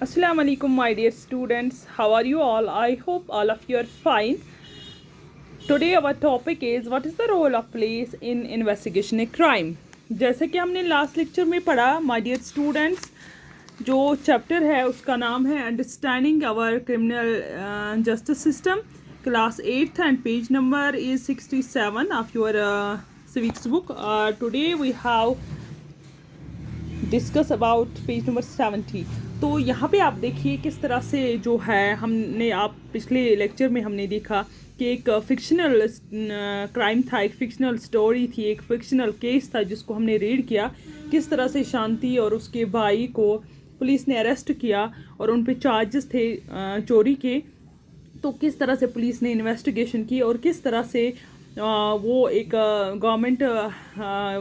Assalamu alaikum, my dear students. How are you all? I hope all of you are fine. Today our topic is what is the role of police in investigation a crime. जैसे कि हमने last lecture में पढ़ा my dear students, जो chapter है उसका नाम है understanding our criminal justice system, class 8th and page number is 67 of your civics book. Today we have discuss about page number 70। तो यहाँ पे आप देखिए किस तरह से जो है हमने आप पिछले लेक्चर में हमने देखा कि एक फिक्शनल क्राइम था, एक फिक्शनल स्टोरी थी, एक फिक्शनल केस था जिसको हमने रीड किया। किस तरह से शांति और उसके भाई को पुलिस ने अरेस्ट किया और उन पे चार्जेस थे चोरी के। तो किस तरह से पुलिस ने इन्वेस्टिगेशन की और किस तरह से वो एक गवर्नमेंट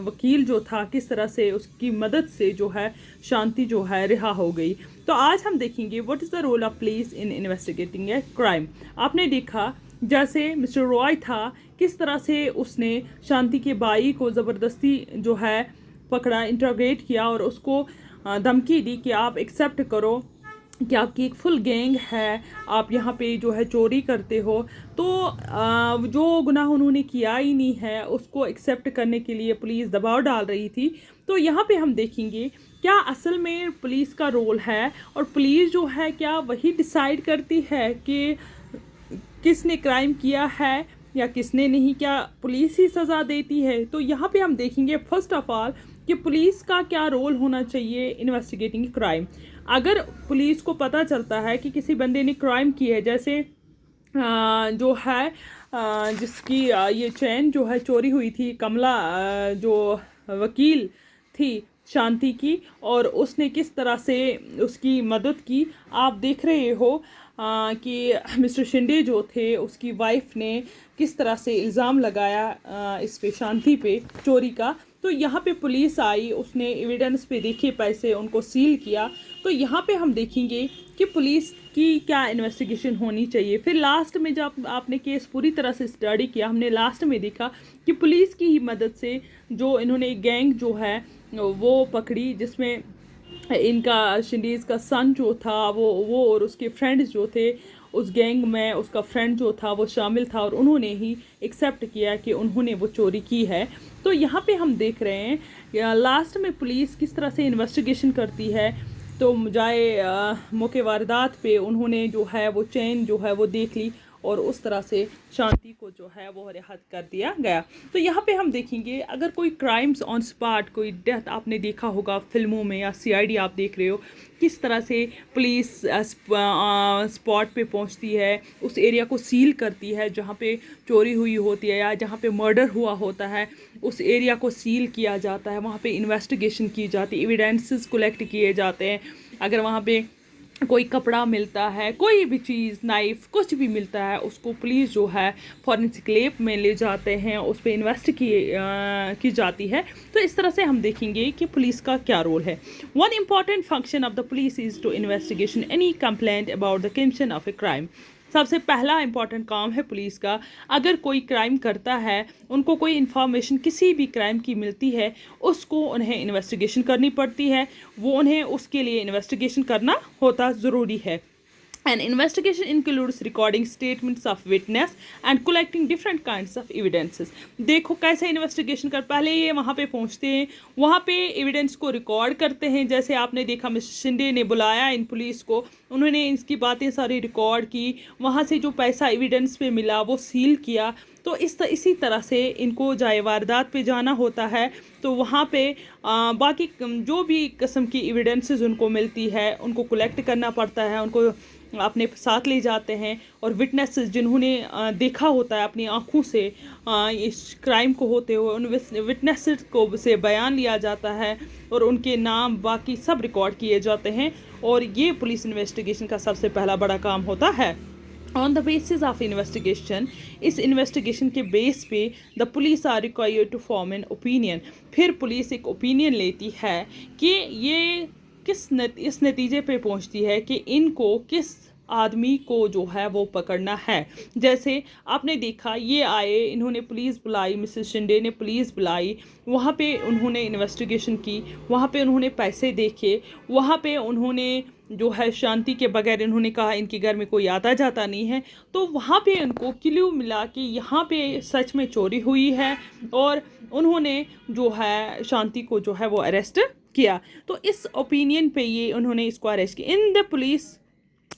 वकील जो था किस तरह से उसकी मदद से जो है शांति जो है रिहा हो गई। तो आज हम देखेंगे what is the role of police in investigating a crime. आपने देखा जैसे मिस्टर रॉय था, किस तरह से उसने शांति के भाई को ज़बरदस्ती जो है पकड़ा, इंटरोगेट किया और उसको धमकी दी कि आप एक्सेप्ट करो कि आपकी एक फुल गैंग है, आप यहाँ पे जो है चोरी करते हो। तो जो गुनाह उन्होंने किया ही नहीं है उसको एक्सेप्ट करने के लिए पुलिस दबाव डाल रही थी। तो यहाँ पे हम देखेंगे क्या असल में पुलिस का रोल है और पुलिस जो है क्या वही डिसाइड करती है कि किसने क्राइम किया है या किसने नहीं, क्या पुलिस ही सज़ा देती है। तो यहाँ पे हम देखेंगे फर्स्ट ऑफ ऑल कि पुलिस का क्या रोल होना चाहिए इन्वेस्टिगेटिंग क्राइम। अगर पुलिस को पता चलता है कि किसी बंदे ने क्राइम की है, जैसे जो है जिसकी ये चैन जो है चोरी हुई थी, कमला जो वकील थी शांति की, और उसने किस तरह से उसकी मदद की। आप देख रहे हो कि मिस्टर शिंदे जो थे उसकी वाइफ ने किस तरह से इल्ज़ाम लगाया इस पे शांति पे चोरी का। तो यहाँ पे पुलिस आई, उसने एविडेंस पे देखे पैसे, उनको सील किया। तो यहाँ पे हम देखेंगे कि पुलिस की क्या इन्वेस्टिगेशन होनी चाहिए। फिर लास्ट में जब आपने केस पूरी तरह से स्टडी किया, हमने लास्ट में देखा कि पुलिस की ही मदद से जो इन्होंने गैंग जो है वो पकड़ी, जिसमें इनका शिंडीज़ का सन जो था वो और उसके फ्रेंड्स जो थे उस गैंग में, उसका फ्रेंड जो था वो शामिल था और उन्होंने ही एक्सेप्ट किया कि उन्होंने वो चोरी की है। तो यहाँ पे हम देख रहे हैं लास्ट में पुलिस किस तरह से इन्वेस्टिगेशन करती है। तो जाए मौके वारदात पे उन्होंने जो है वो चेन जो है वो देख ली और उस तरह से शांति को जो है वो रिहात कर दिया गया। तो यहाँ पे हम देखेंगे अगर कोई क्राइम्स ऑन स्पॉट, कोई डेथ आपने देखा होगा फिल्मों में या सीआईडी आप देख रहे हो, किस तरह से पुलिस स्पॉट पे पहुँचती है, उस एरिया को सील करती है जहाँ पे चोरी हुई होती है या जहाँ पे मर्डर हुआ होता है, उस एरिया को सील किया जाता है, वहाँ पे इन्वेस्टिगेशन की जाती है, एविडेंसेस कलेक्ट किए जाते हैं। अगर वहाँ पे कोई कपड़ा मिलता है, कोई भी चीज़, नाइफ, कुछ भी मिलता है, उसको पुलिस जो है फॉरेंसिक लैब में ले जाते हैं, उस पर इन्वेस्ट की जाती है। तो इस तरह से हम देखेंगे कि पुलिस का क्या रोल है। One important function of the police is to investigation any complaint about the commission of a crime. सबसे पहला इंपॉर्टेंट काम है पुलिस का, अगर कोई क्राइम करता है, उनको कोई इन्फॉर्मेशन किसी भी क्राइम की मिलती है, उसको उन्हें इन्वेस्टिगेशन करनी पड़ती है, वो उन्हें उसके लिए इन्वेस्टिगेशन करना होता ज़रूरी है। An investigation includes recording statements of witness and collecting different kinds of evidences. देखो कैसे इन्वेस्टिगेशन कर, पहले ये वहाँ पे पहुँचते हैं, वहाँ पे एविडेंस को रिकॉर्ड करते हैं। जैसे आपने देखा मिस्टर शिंदे ने बुलाया इन पुलिस को, उन्होंने इसकी बातें सारी रिकॉर्ड की, वहाँ से जो पैसा एविडेंस पे मिला वो सील किया। तो इसी तरह से इनको जाए वारदात पे जाना होता है, तो वहाँ पे बाकी जो भी किस्म की एविडेंसेस उनको मिलती है उनको कलेक्ट करना पड़ता है, उनको अपने साथ ले जाते हैं। और विटनेसेस जिन्होंने देखा होता है अपनी आँखों से इस क्राइम को होते हुए, उन विटनेसेस को से बयान लिया जाता है और उनके नाम बाकी सब रिकॉर्ड किए जाते हैं। और ये पुलिस इन्वेस्टिगेशन का सबसे पहला बड़ा काम होता है। On the basis of investigation, इस इन्वेस्टिगेशन के बेस पे the police are required to form an opinion. फिर पुलिस एक ओपिनियन लेती है कि ये इस नतीजे पे पहुंचती है कि इनको किस आदमी को जो है वो पकड़ना है। जैसे आपने देखा, ये आए, इन्होंने पुलिस बुलाई, मिसेस शिंदे ने पुलिस बुलाई, वहाँ पे उन्होंने इन्वेस्टिगेशन की, वहाँ पे उन्होंने पैसे देखे, वहाँ पे उन्होंने जो है शांति के बगैर इन्होंने कहा इनके घर में कोई आता जाता नहीं है, तो वहाँ पे उनको क्लू मिला कि यहाँ पे सच में चोरी हुई है, और उन्होंने जो है शांति को जो है वो अरेस्ट किया। तो इस ओपिनियन पे ये उन्होंने इसको अरेस्ट किया। In the police,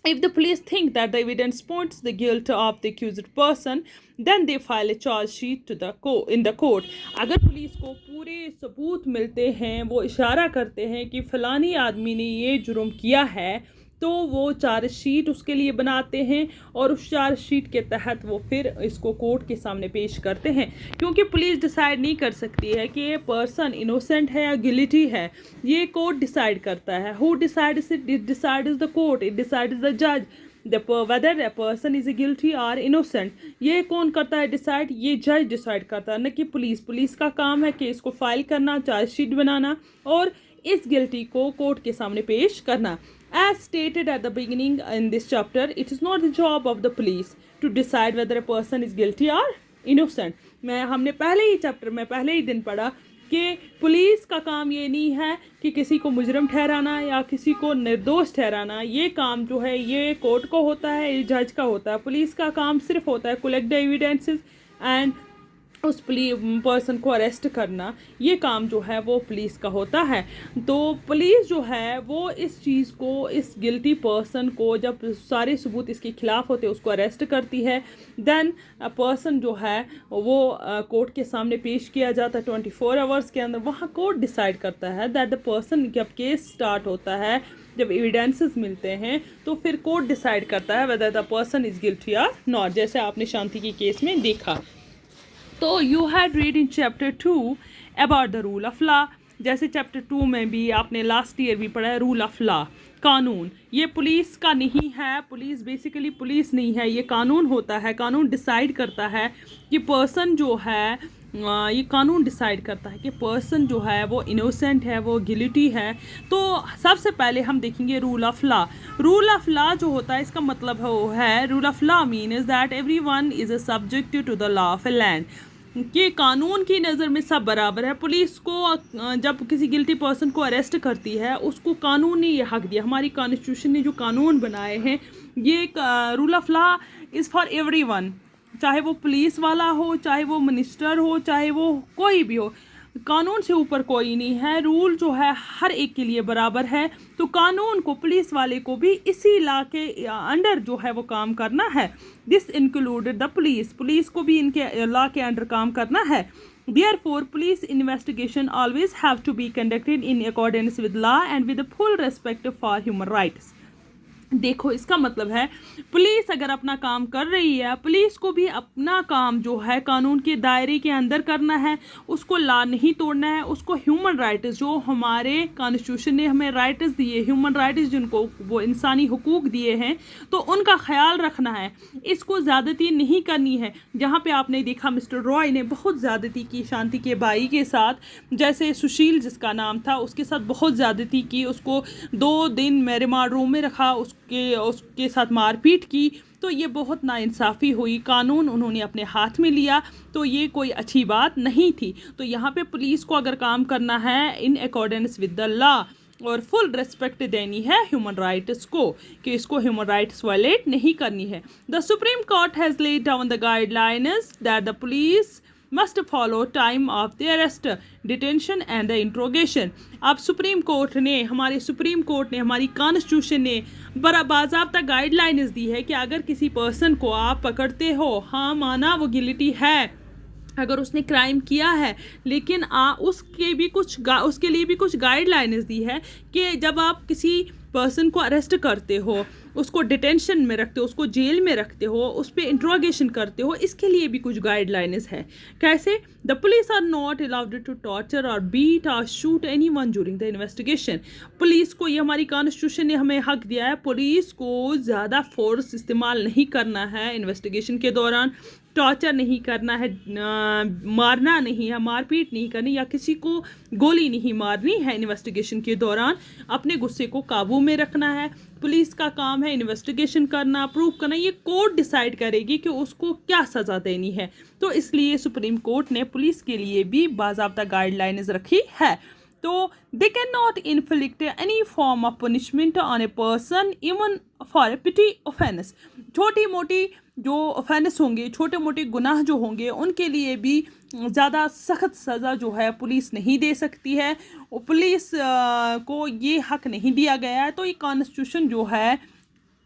if the police think that the evidence points the guilt of the accused person, then they file a charge sheet to the in the court. अगर police को पूरे सबूत मिलते हैं, वो इशारा करते हैं कि फलानी आदमी ने ये जुर्म किया है, तो वो चार्ज शीट उसके लिए बनाते हैं, और उस चार्ज शीट के तहत वो फिर इसको कोर्ट के सामने पेश करते हैं। क्योंकि पुलिस डिसाइड नहीं कर सकती है कि ये पर्सन इनोसेंट है या गिल्टी है, ये कोर्ट डिसाइड करता है। Who decides it? It decides the court, it decides the जज whether a person is guilty or innocent. ये कौन करता है डिसाइड? ये जज डिसाइड करता है, न कि पुलिस। पुलिस का काम है कि इसको फाइल करना, चार्ज शीट बनाना, और इस गिल्टी को कोर्ट के सामने पेश करना। As stated at the beginning in this chapter, it is not the job of the police to decide whether a person is guilty or innocent. हमने पहले ही चैप्टर में पहले ही दिन पढ़ा कि पुलिस का काम ये नहीं है कि किसी को मुजरम ठहराना या किसी को निर्दोष ठहराना। ये काम जो है ये कोर्ट को होता है, ये जज का होता है। पुलिस का काम सिर्फ होता है कलेक्ट द एविडेंसेस एंड उस पर्सन को अरेस्ट करना। ये काम जो है वो पुलिस का होता है। तो पुलिस जो है वो इस चीज़ को, इस गिल्टी पर्सन को, जब सारे सबूत इसके खिलाफ होते हैं, उसको अरेस्ट करती है। देन पर्सन जो है वो कोर्ट के सामने पेश किया जाता है 24 आवर्स के अंदर। वहाँ कोर्ट डिसाइड करता है दैट द पर्सन, जब केस स्टार्ट होता है, जब एविडेंसेस मिलते हैं, तो फिर कोर्ट डिसाइड करता है whether the person is guilty और नॉट। जैसे आपने शांति के केस में देखा। तो you had read in chapter 2 about the rule of law. जैसे चैप्टर 2 में भी आपने लास्ट ईयर भी पढ़ा है रूल ऑफ लॉ, कानून। ये पुलिस का नहीं है, पुलिस बेसिकली पुलिस नहीं है, ये कानून होता है। कानून डिसाइड करता है कि पर्सन जो है, ये कानून डिसाइड करता है कि पर्सन जो है वो इनोसेंट है, वो गिल्टी है। तो सबसे पहले हम देखेंगे rule of law. Rule of law जो होता है, इसका मतलब है, rule of law mean is that everyone is a subject to the law of a land. कि कानून की नज़र में सब बराबर है। पुलिस को जब किसी गिल्टी पर्सन को अरेस्ट करती है, उसको कानून ने ये हक दिया, हमारी कॉन्स्टिट्यूशन ने जो कानून बनाए हैं, ये rule of law is for everyone, चाहे वो पुलिस वाला हो, चाहे वो मिनिस्टर हो, चाहे वो कोई भी हो। कानून से ऊपर कोई नहीं है। रूल जो है हर एक के लिए बराबर है। तो कानून को, पुलिस वाले को भी इसी लॉ के अंडर जो है वो काम करना है। This included the police, police को भी इनके लॉ के अंडर काम करना है। Therefore, police investigation always have to be conducted in accordance with law and with the full respect for human rights. देखो, इसका मतलब है पुलिस अगर अपना काम कर रही है, पुलिस को भी अपना काम जो है कानून के दायरे के अंदर करना है, उसको लॉ नहीं तोड़ना है, उसको ह्यूमन राइट्स जो हमारे कॉन्स्टिट्यूशन ने हमें राइट्स दिए, ह्यूमन राइट्स जिनको वो इंसानी हुकूक दिए हैं, तो उनका ख्याल रखना है। इसको ज़्यादती नहीं करनी है। जहाँ पे आपने देखा मिस्टर रॉय ने बहुत ज़्यादती की शांति के भाई के साथ, जैसे सुशील जिसका नाम था, उसके साथ बहुत ज़्यादती की, उसको 2 दिन रिमांड रूम में रखा, उसके साथ मारपीट की। तो ये बहुत नाइंसाफ़ी हुई। कानून उन्होंने अपने हाथ में लिया, तो ये कोई अच्छी बात नहीं थी। तो यहाँ पे पुलिस को अगर काम करना है in accordance with the law, और फुल रिस्पेक्ट देनी है ह्यूमन राइट्स को, कि इसको ह्यूमन राइट्स वायलेट नहीं करनी है। The supreme court has laid down the guidelines that the police must follow time of the arrest, detention and the interrogation. अब सुप्रीम कोर्ट ने, हमारी कॉन्स्टिट्यूशन ने बाज़ाब्ता गाइडलाइंस दी है कि अगर किसी पर्सन को आप पकड़ते हो, हाँ माना वो गिल्टी है, अगर उसने क्राइम किया है, लेकिन उसके लिए भी कुछ गाइडलाइंस दी है कि जब आप किसी पर्सन को अरेस्ट करते हो, उसको डिटेंशन में रखते हो, उसको जेल में रखते हो, उस पर इंट्रोगेशन करते हो, इसके लिए भी कुछ गाइडलाइंस है। कैसे? The police are not allowed to torture और बीट और shoot anyone during the investigation. Police को, ये हमारी कॉन्स्टिट्यूशन ने हमें हक दिया है, पुलिस को ज़्यादा फोर्स इस्तेमाल नहीं करना है इन्वेस्टिगेशन के दौरान, टॉर्चर नहीं करना है, मारना नहीं है, मारपीट नहीं करनी, या किसी को गोली नहीं मारनी है इन्वेस्टिगेशन के दौरान। अपने गुस्से को काबू में रखना है। पुलिस का काम है इन्वेस्टिगेशन करना, प्रूव करना, ये कोर्ट डिसाइड करेगी कि उसको क्या सज़ा देनी है। तो इसलिए सुप्रीम कोर्ट ने पुलिस के लिए भी बाज़ाब्ता गाइडलाइंस रखी है। तो they can not inflict any form of punishment on a person even for a petty offence. छोटी मोटी जो ऑफेंस होंगे, छोटे मोटे गुनाह जो होंगे, उनके लिए भी ज़्यादा सख्त सज़ा जो है पुलिस नहीं दे सकती है। पुलिस को ये हक नहीं दिया गया है। तो ये कॉन्स्टिट्यूशन जो है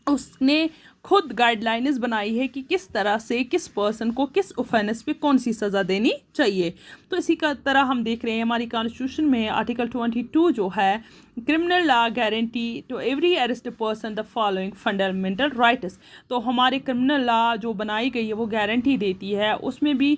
उसने खुद गाइडलाइंस बनाई है कि किस तरह से किस पर्सन को किस ऑफेंस पे कौन सी सज़ा देनी चाहिए। तो इसी का तरह हम देख रहे हैं हमारी कॉन्स्टिट्यूशन में आर्टिकल 22 जो है, criminal law guarantee to every arrest person the following fundamental rights. तो हमारे क्रिमिनल लॉ जो बनाई गई है वो गारंटी देती है, उसमें भी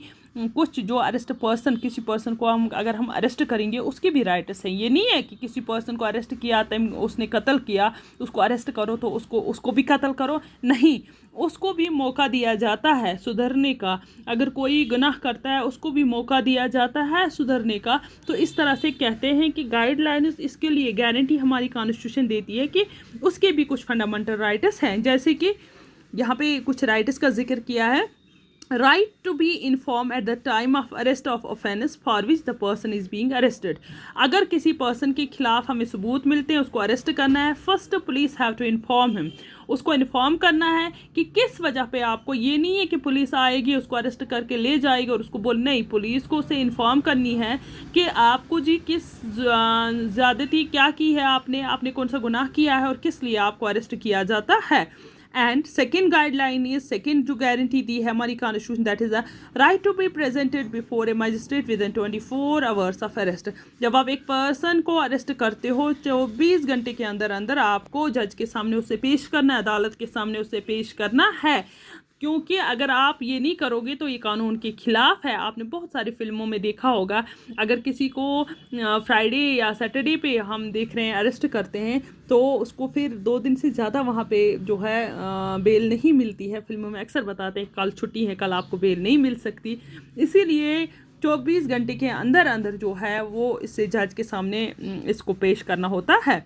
कुछ जो अरेस्ट पर्सन, किसी पर्सन को हम अगर हम अरेस्ट करेंगे उसके भी राइट्स हैं। ये नहीं है कि किसी पर्सन को अरेस्ट किया तो उसने कत्ल किया उसको अरेस्ट करो तो उसको भी कत्ल करो, नहीं, उसको भी मौका दिया जाता है सुधरने का। अगर कोई गुनाह करता है उसको भी मौका दिया जाता है सुधरने का। तो इस तरह से कहते हैं कि गाइडलाइंस इसके लिए गारंटी हमारी कॉन्स्टिट्यूशन देती है कि उसके भी कुछ फंडामेंटल राइट्स हैं। जैसे कि यहाँ पे कुछ राइट्स का जिक्र किया है, right to be informed at the time of arrest of offense for which the person is being arrested। अगर किसी पर्सन के खिलाफ हमें सबूत मिलते हैं, उसको अरेस्ट करना है, first police have to inform him. उसको इन्फॉर्म करना है कि किस वजह पे आपको, ये नहीं है कि पुलिस आएगी उसको अरेस्ट करके ले जाएगी और उसको बोल, नहीं, पुलिस को उसे इन्फॉर्म करनी है कि आपको जी किस ज़्यादती क्या की है, आपने कौन सा गुनाह किया है और किस लिए आपको अरेस्ट किया जाता है। एंड सेकेंड गाइडलाइन ये सेकेंड जो गारंटी दी है हमारी constitution, that is the right to be presented before a magistrate within 24 hours of arrest. जब आप एक पर्सन को अरेस्ट करते हो 24 घंटे के अंदर अंदर आपको जज के सामने उसे पेश करना है, अदालत के सामने उसे पेश करना है। क्योंकि अगर आप ये नहीं करोगे तो ये कानून के ख़िलाफ़ है। आपने बहुत सारी फिल्मों में देखा होगा, अगर किसी को फ्राइडे या सैटरडे पे हम देख रहे हैं अरेस्ट करते हैं तो उसको फिर 2 दिन से ज़्यादा वहाँ पे जो है बेल नहीं मिलती है। फिल्मों में अक्सर बताते हैं कल छुट्टी है, कल आपको बेल नहीं मिल सकती। इसीलिए 24 घंटे के अंदर अंदर जो है वो इससे जज के सामने इसको पेश करना होता है।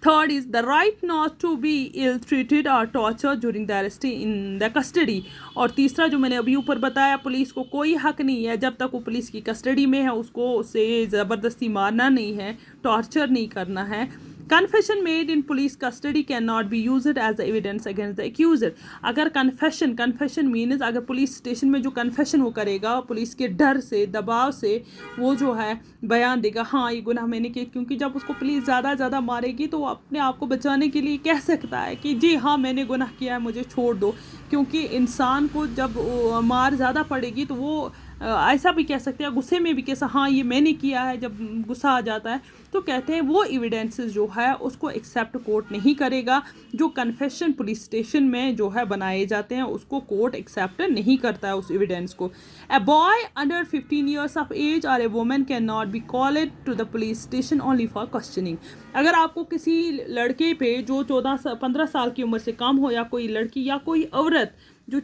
Third is the right not to be ill-treated or tortured during the arrest in the custody। और तीसरा जो मैंने अभी ऊपर बताया, पुलिस को कोई हक नहीं है जब तक वो पुलिस की कस्टडी में है उसको उसे ज़बरदस्ती मारना नहीं है, टॉर्चर नहीं करना है। Confession made in police custody cannot be used as evidence against the accuser। अगर कन्फेशन मीन्स अगर पुलिस स्टेशन में जो कन्फेशन वो करेगा पुलिस के डर से, दबाव से वो जो है बयान देगा, हाँ ये गुनाह मैंने किया, क्योंकि जब उसको पुलिस ज़्यादा मारेगी तो वो अपने आप को बचाने के लिए कह सकता है कि जी हाँ मैंने गुनाह किया है, मुझे छोड़ दो। क्योंकि इंसान को जब मार ज़्यादा पड़ेगी तो वो ऐसा भी कह सकते हैं, गुस्से में भी कैसा, हाँ ये मैंने किया है, जब गुस्सा आ जाता है तो कहते हैं वो एविडेंसेस जो है उसको एक्सेप्ट कोर्ट नहीं करेगा। जो कन्फेशन पुलिस स्टेशन में जो है बनाए जाते हैं उसको कोर्ट एक्सेप्ट नहीं करता है उस एविडेंस को। A boy under 15 years of age or a women can not be called to the police station only for questioning. अगर आपको किसी लड़के पे जो 15 साल की उम्र से कम हो, या कोई लड़की या कोई औरत जो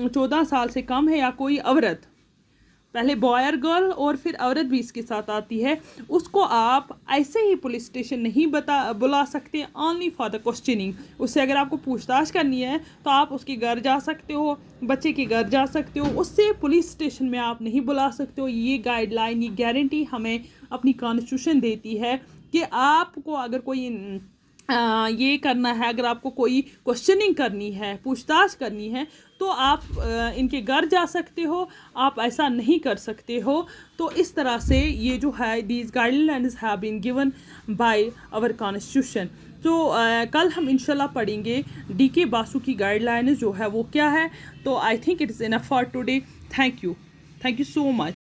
14 साल से कम है, या कोई औरत, पहले बॉय और गर्ल और फिर औरत भी इसके साथ आती है, उसको आप ऐसे ही पुलिस स्टेशन नहीं बुला सकते ओनली फॉर द क्वेश्चनिंग। उससे अगर आपको पूछताछ करनी है तो आप उसके घर जा सकते हो, बच्चे के घर जा सकते हो, उससे पुलिस स्टेशन में आप नहीं बुला सकते हो। ये गाइडलाइन, ये गारंटी हमें अपनी कॉन्स्टिट्यूशन देती है कि आपको अगर कोई ये करना है, अगर आपको कोई क्वेश्चनिंग करनी है, पूछताछ करनी है, तो आप इनके घर जा सकते हो, आप ऐसा नहीं कर सकते हो। तो इस तरह से ये जो है these guidelines have been given by our constitution. तो कल हम इंशाल्लाह पढ़ेंगे DK बासु की गाइडलाइंस जो है वो क्या है। तो I think it is enough for today. Thank you so much.